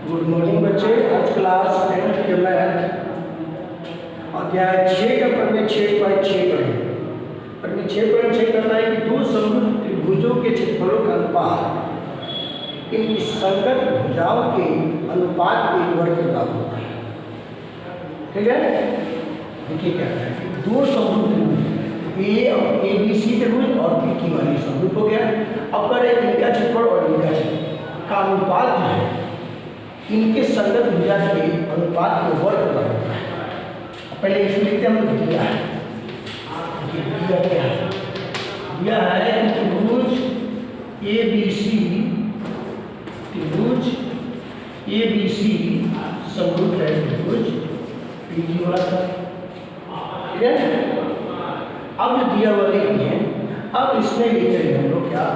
Good morning बच्चे। आज class 10 के मैथ अध्याय 6 का पढ़ने 6.6 पढ़ेंगे। पढ़ने 6.6 करना है कि दो समरूप त्रिभुजों के क्षेत्रफलों का अनुपात इनकी संगत भुजाओं के अनुपात के वर्ग का होता है। ठीक है, देखिए क्या है, दो समरूप त्रिभुज ए और ए बी सी त्रिभुज और पी की वाली समरूप हो गया। अब करें इनका क्षेत्रफल और इनका क्षेत्रफल का अनुपात जो है इनके संगत भुजा के अनुपात के वर्ग का होता है। पहले इसमें लिखते हैं हम लोग दिया है, दिया क्या है, दिया है कि त्रिभुज ए बी सी, त्रिभुज ए बी सी समरूप है त्रिभुज पी की वाला। ठीक है, अब जो दिया हुआ लिखते हैं, अब इसमें लिखे हम लोग क्या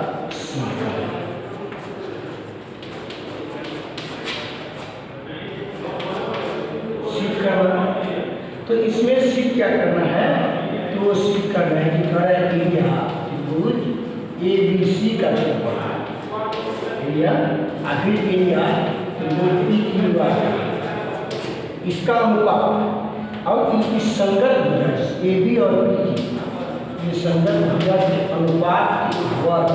तो इसमें सीख क्या करना है, तो सीख करना है कि कह रहा है एरिया त्रिभुज ए बी सी का क्षेत्रफल एरिया, आखिर एरिया त्रिभुज पी क्यू आर इसका अनुपात और इनकी संगत भुजा ए बी और पी की ये संगत भुजा के अनुपात की वर्ग।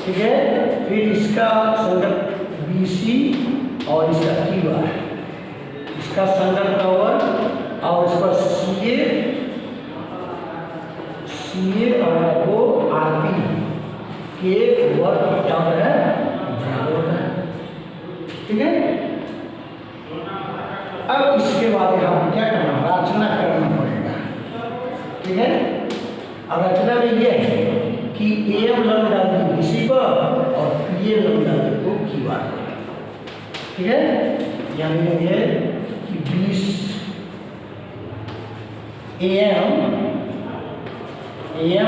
ठीक है, फिर इसका संगत बी सी और इसका क्यू आर, इसका संगत का वर्ग और इस पर सी ए और वो आर पी के वर्ग क्या होता है, बराबर होता है। ठीक है, अब इसके बाद हम क्या करना, रचना करना पड़ेगा। ठीक है, अब रचना में ये है कि एम लंब डाल दी बी सी पर और पी ए लंब डाल दी को क्यू आर पर। ठीक है, यानी ये कि 20 एम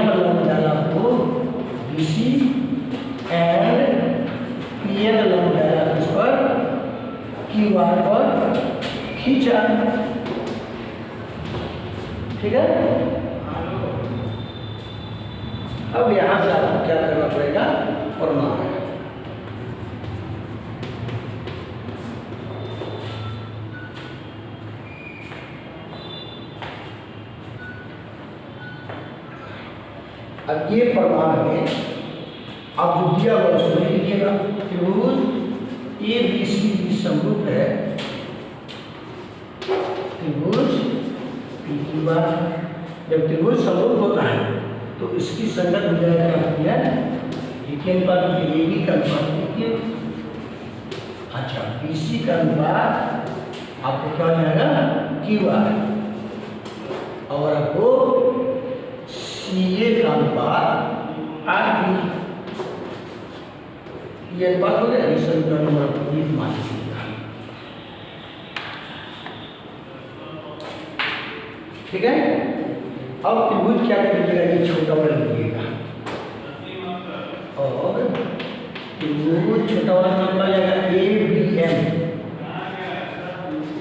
लंब डाला को B C and P N लंब डाला इस पर क्यू आर पर खींचा। ठीक है, अब यहां से आपको क्या करना पड़ेगा, प्रमाण है। अब ये प्रमाण में आप जो दिया हुआ उसको लिख लीजिएगा। त्रिभुज ए बी सी समरूप है त्रिभुज पी की बात। जब त्रिभुज समरूप होता है तो इसकी संगत भुजा क्या होती है, एक अनुपात ए बी का अनुपात देखिए, अच्छा बी सी का अनुपात आपको क्या हो जाएगा क्यू आर, और आपको सी ए का अनुपात आर बी, ये अनुपात हो गया। इस समीकरण आपको ये मान लीजिएगा। ठीक है, अब त्रिभुज क्या करिएगा, ये छोटा वाला लीजिएगा और त्रिभुज छोटा वाला नाम आ जाएगा ए बी एम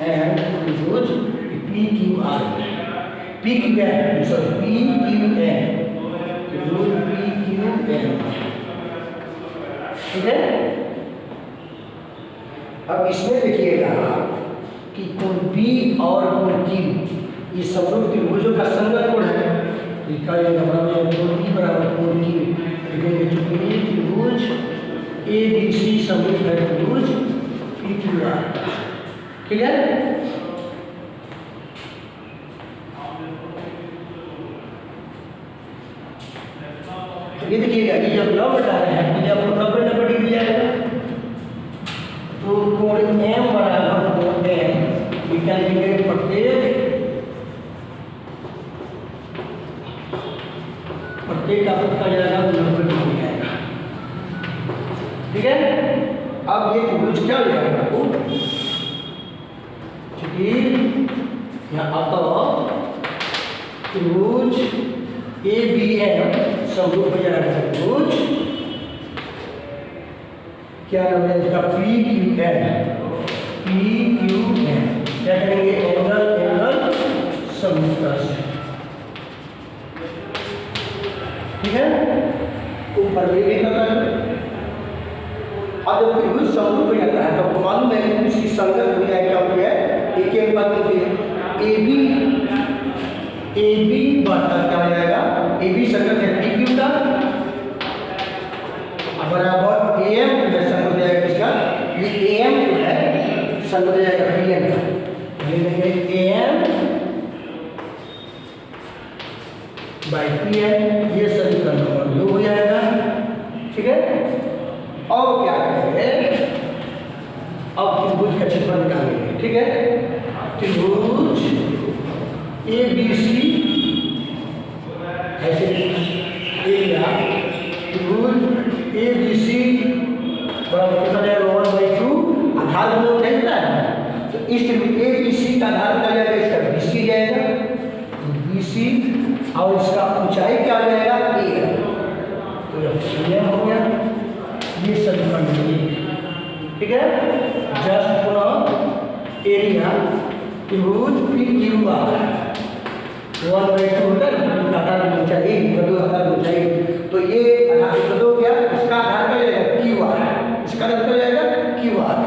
एंड त्रिभुज P Q R, P Q N, sorry P Q N, त्रिभुज पी क्यू एन। ठीक है, अब इसमें देखिएगा कि कोण पी और कोण क्यू ये समरूप त्रिभुजों का संगत कोण है। लिखा जाएगा कोण पी बराबर कोण क्यू, लिखेंगे चूंकि ये त्रिभुज ए बी सी समरूप है त्रिभुज पी क्यू आर। ठीक है, ये देखिएगा कि जब लंब बता रहे हैं तो जब 90 डिग्री आएगा तो कोण एम बराबर कोण एम क्या लिखेंगे, प्रत्येक का पक्का जाएगा 90 डिग्री आएगा। ठीक है, अब ये त्रिभुज क्या हो जाएगा आपको, चूंकि यहाँ आता त्रिभुज ए बी एम समरूप हो जाएगा त्रिभुज क्या नाम है इसका, P Q N, P Q N. क्या करेंगे, एंगल एंगल समरूपता से। ठीक है, ऊपर भी लिखा है। अब अब जब त्रिभुज समरूप हो जाता है तो मालूम है कि इसकी संगत हो जाए, क्या हो गया एक के अनुपात होती है ए बी बटा क्या हो जाएगा, ए बी संगत है पी क्यू का बराबर ए एम जो है संगत हो जाएगा किसका, ये ए एम जो है संगत हो जाएगा पी एन का, ये लेंगे A M by P N, ये समीकरण नंबर 2 हो जाएगा। ठीक है, और क्या करेंगे, अब त्रिभुज का क्षेत्रफल निकालेंगे। ठीक है, त्रिभुज ए बी सी ऐसे एरिया त्रिभुज ए बी सी बराबर कितना जाएगा 1/2, आधार गुणन चाहिए ना, तो इस त्रिभुज ए बी सी का आधार क्या जाएगा, इसका बी सी जाएगा, बी सी, और इसका ऊंचाई क्या हो जाएगा ए, तो यह हो गया, ये समीकरण 1। ठीक है, जस्ट पुनः एरिया त्रिभुज पी क्यू आर 1/2 होता है, आधार ऊंचाई ऊंचाई, तो ये आधार हो गया, इसका आधार क्या जाएगा क्यू आर, इसका आधार क्या जाएगा क्यू आर,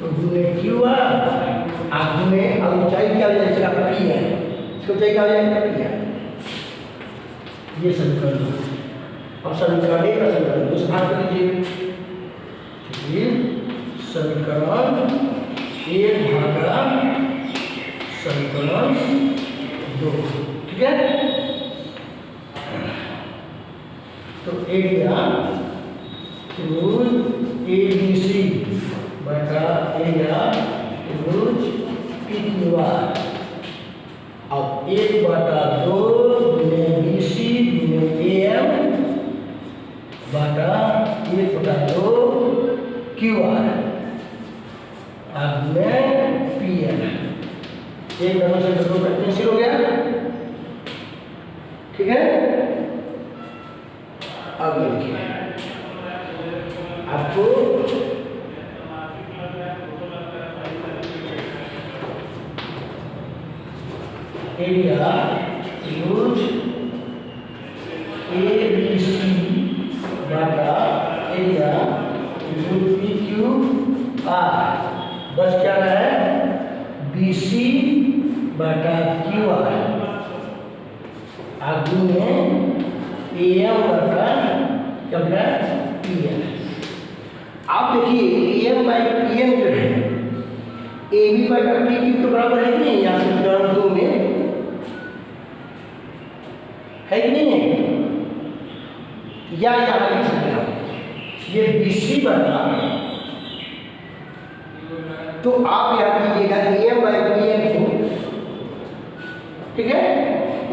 तो गुने क्यू आर आप गुने ऊंचाई क्या हो जाएगा, इसका पी है, इसका ऊंचाई क्या हो जाएगा पी है, ये समीकरण। अब समीकरण 1 का समीकरण 2 से भाग कर लीजिए, समीकरण 1 भागा समीकरण 2। ठीक है, तो एरिया त्रिभुज ए बी सी बटा एरिया त्रिभुज पी क्यू आर, अब 1/2 गुने बी सी गुने ए एम बटा 1/2 क्यू आर अब में पी एन, एक दोनों से दोनों का कैंसिल हो गया। ठीक है, अब देखिए आपको एरिया त्रिभुज ए बी सी बटा एरिया त्रिभुज पी क्यू आर, बस क्या है बी सी बटा क्यू आर आगू में ए एम बटा क्या होगा पी एन। आप देखिए A M by P N जो है ए बी बटा पी क्यू के बराबर है कि नहीं, यहाँ समीकरण 2 में है कि नहीं है, या यहाँ लिख सकते हैं ये बी सी बटा, तो आप याद कीजिएगा A M by P N को, ठीक है,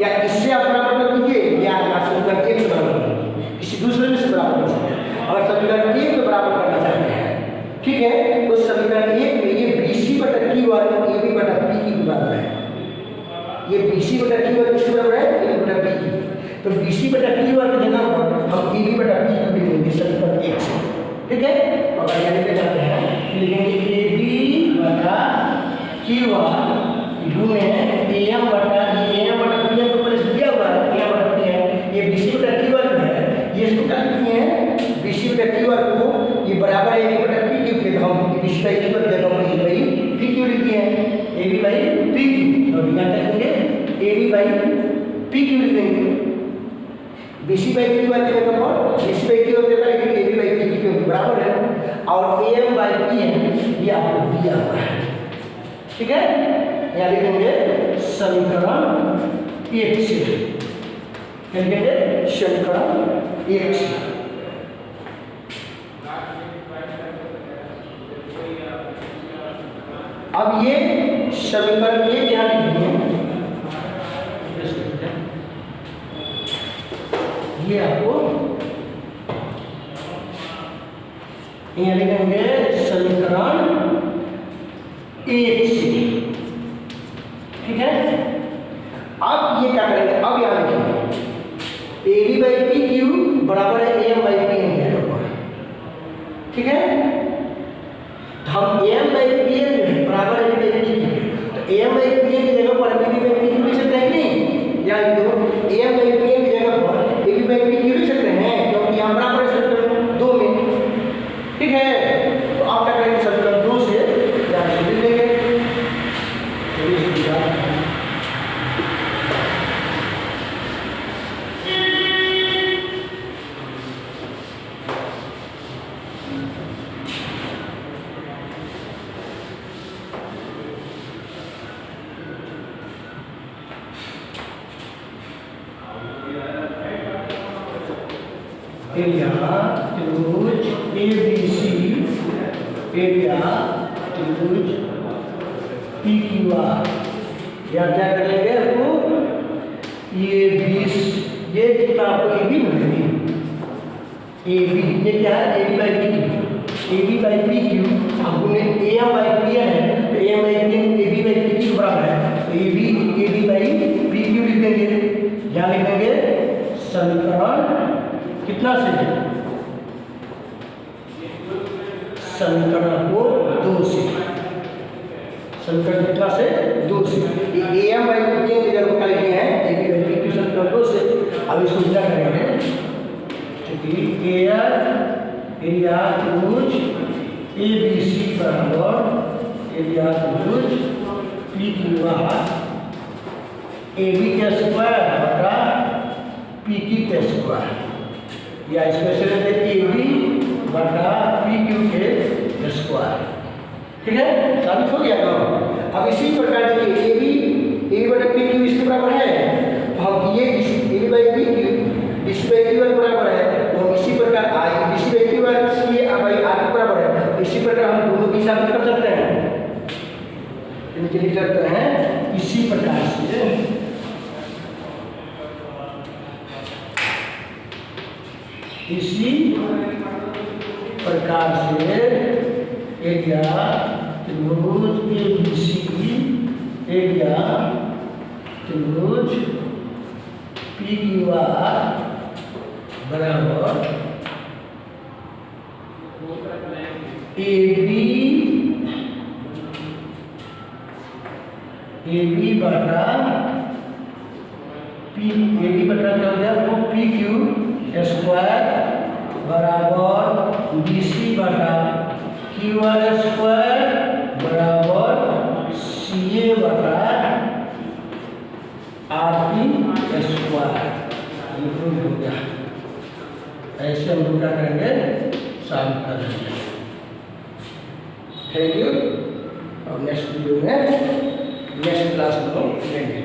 या इससे आप बराबर कर दीजिए या समीकरण 1 से बराबर कर दीजिए, किसी दूसरे में से बराबर कर सकते हैं। अगर समीकरण 1 में बराबर करना चाहते हैं, ठीक है, तो समीकरण 1 में ये बी सी बटा क्यू आर ए बी बटा पी की बराबर है, ये बी सी बटा क्यू आर किसके बराबर है ए बटा पी की, तो बी सी बटा क्यू आर की जगह पर हम ए बी बटा पी को लिख देंगे समीकरण 1 से। ठीक है, और यहाँ पे जाते हैं लिखेंगे ए बी बटा क्यू आर गुणे ए एम बटा ए एम बटा पी एन को पहले से दिया हुआ है, ए एम बटा पी एन, ये बी सी बटा क्यू आर है, ये इसको क्या लिखते हैं बी सी बटा क्यू आर को ये बराबर है ए बटा पी क्यू के, हम B C by Q R जगह पर ए बाई पी क्यू लिखते हैं, A B by P Q, और यहाँ क्या लिखेंगे A B by P Q लिख देंगे, B C by Q R की जगह पर B C by Q R देता है A B by P Q बराबर है, और A M by P N ये आपको दिया हुआ है। ठीक है, यहाँ लिखेंगे समीकरण 1 से, लिखेंगे समीकरण 1 से। अब ये समीकरण 1 यहाँ लिखेंगे, ये आपको यहाँ लिखेंगे समीकरण 1 से। ठीक है, अब ये क्या करेंगे, अब यहाँ लिखेंगे A B by P Q बराबर है A M by P N, ठीक है, तो हम A M by P N बराबर है ए बाई पी क्यू, तो A M by P N की जगह पर A B by P Q लिख सकते हैं कि नहीं, यहाँ देखो A M by P N की जगह पर A B by P Q लिख सकते हैं, क्योंकि यहाँ बराबर है 2 में। ठीक है, एरिया त्रिभुज ABC, एरिया त्रिभुज PQR। या क्या करेंगे आपको ये 20, ये कितना आपको AB मिलेगी, AB ये क्या है AB by PQ, AB by PQ आपको AM बाई PN है तो AM by PN AB by PQ के बराबर है तो AB बाई PQ लिख देंगे। क्या लिख देंगे, समीकरण कितना से, समीकरण को 2 से, समीकरण कितना से 2 से, AM बाई PN इधर को लिखे हैं AB बाई PQ समीकरण 2 से। अब इसको क्या करेंगे, एरिया त्रिभुज ABC बराबर एरिया त्रिभुज PQR AB के स्क्वायर बटा PQ के स्क्वायर, या स्पेशल AB बटा PQ के स्क्वायर। ठीक है, साबित हो गया ना। अब इसी प्रकार देखिए AB बटा PQ इसके बराबर है तो हम ये AB बाई PQ इस बाई QR बराबर है तो इसी प्रकार इसी बाई QR ये बाई R के बराबर है। इसी प्रकार हम दोनों की साबित कर सकते हैं, इनके लिख सकते हैं इसी प्रकार से। इसी प्रकार से एरिया त्रिभुज ABC, एरिया त्रिभुज PQR बराबर AB बटा क्या हो गया वो PQ स्क्वायर बराबर BC बटा QR स्क्वायर बराबर CA बटा RP स्क्वायर, ये प्रूव हो गया। ऐसे हम लोग क्या करेंगे, साबित करेंगे। Thank you. और नेक्स्ट वीडियो में नेक्स्ट क्लास में हम लेंगे।